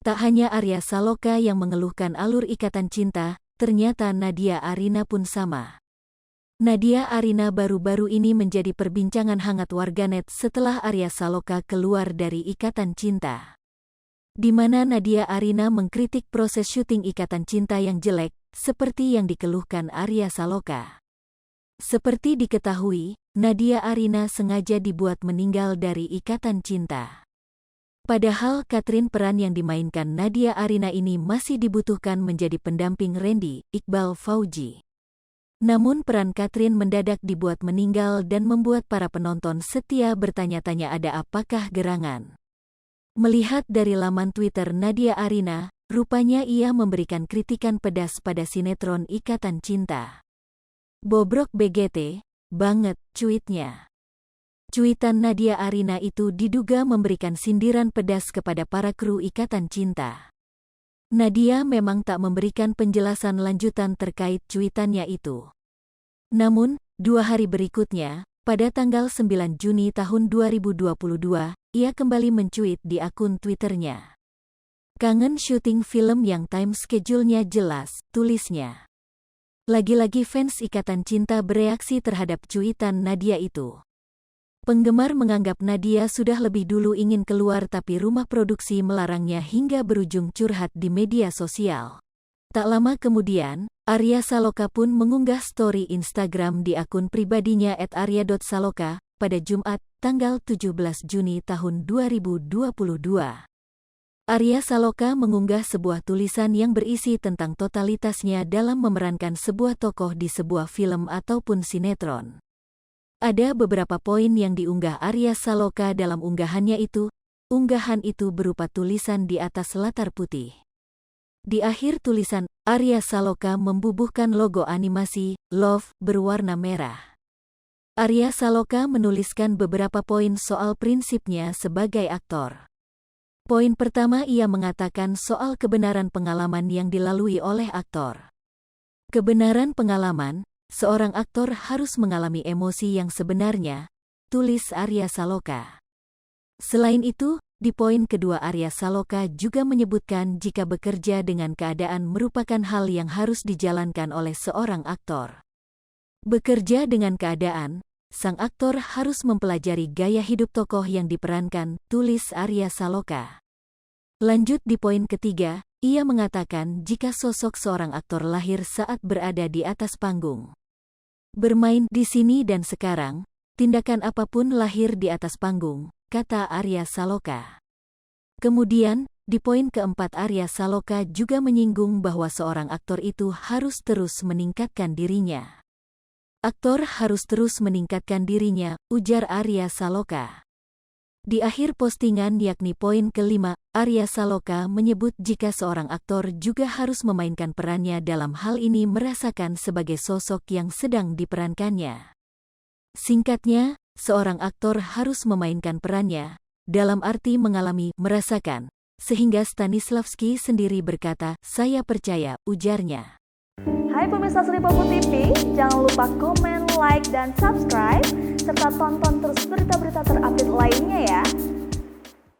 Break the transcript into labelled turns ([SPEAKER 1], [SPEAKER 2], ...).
[SPEAKER 1] Tak hanya Arya Saloka yang mengeluhkan alur ikatan cinta, ternyata Nadia Arina pun sama. Nadia Arina baru-baru ini menjadi perbincangan hangat warganet setelah Arya Saloka keluar dari ikatan cinta. Di mana Nadia Arina mengkritik proses syuting ikatan cinta yang jelek, seperti yang dikeluhkan Arya Saloka. Seperti diketahui, Nadia Arina sengaja dibuat meninggal dari ikatan cinta. Padahal Catherine peran yang dimainkan Nadia Arina ini masih dibutuhkan menjadi pendamping Randy Iqbal Fauji. Namun peran Catherine mendadak dibuat meninggal dan membuat para penonton setia bertanya-tanya ada apakah gerangan. Melihat dari laman Twitter Nadia Arina, rupanya ia memberikan kritikan pedas pada sinetron Ikatan Cinta. Bobrok BGT, banget, cuitnya. Cuitan Nadia Arina itu diduga memberikan sindiran pedas kepada para kru Ikatan Cinta. Nadia memang tak memberikan penjelasan lanjutan terkait cuitannya itu. Namun, 2 hari berikutnya, pada tanggal 9 Juni tahun 2022, ia kembali mencuit di akun Twitternya. Kangen syuting film yang time schedule-nya jelas, tulisnya. Lagi-lagi fans Ikatan Cinta bereaksi terhadap cuitan Nadia itu. Penggemar menganggap Nadia sudah lebih dulu ingin keluar tapi rumah produksi melarangnya hingga berujung curhat di media sosial. Tak lama kemudian, Arya Saloka pun mengunggah story Instagram di akun pribadinya @arya.saloka pada Jumat, tanggal 17 Juni tahun 2022. Arya Saloka mengunggah sebuah tulisan yang berisi tentang totalitasnya dalam memerankan sebuah tokoh di sebuah film ataupun sinetron. Ada beberapa poin yang diunggah Arya Saloka dalam unggahannya itu. Unggahan itu berupa tulisan di atas latar putih. Di akhir tulisan, Arya Saloka membubuhkan logo animasi Love berwarna merah. Arya Saloka menuliskan beberapa poin soal prinsipnya sebagai aktor. Poin pertama ia mengatakan soal kebenaran pengalaman yang dilalui oleh aktor. Kebenaran pengalaman, seorang aktor harus mengalami emosi yang sebenarnya, tulis Arya Saloka. Selain itu, di poin kedua Arya Saloka juga menyebutkan jika bekerja dengan keadaan merupakan hal yang harus dijalankan oleh seorang aktor. Bekerja dengan keadaan, sang aktor harus mempelajari gaya hidup tokoh yang diperankan, tulis Arya Saloka. Lanjut di poin ketiga, ia mengatakan jika sosok seorang aktor lahir saat berada di atas panggung. Bermain di sini dan sekarang, tindakan apapun lahir di atas panggung, kata Arya Saloka. Kemudian, di poin keempat Arya Saloka juga menyinggung bahwa seorang aktor itu harus terus meningkatkan dirinya. Aktor harus terus meningkatkan dirinya, ujar Arya Saloka. Di akhir postingan yakni poin kelima, Arya Saloka menyebut jika seorang aktor juga harus memainkan perannya dalam hal ini merasakan sebagai sosok yang sedang diperankannya. Singkatnya, seorang aktor harus memainkan perannya, dalam arti mengalami, merasakan, sehingga Stanislavski sendiri berkata, saya percaya, ujarnya.
[SPEAKER 2] Hai pemirsa Sri Popo TV, jangan lupa komen, like, dan subscribe, serta tonton terus berita-berita terupdate lainnya ya.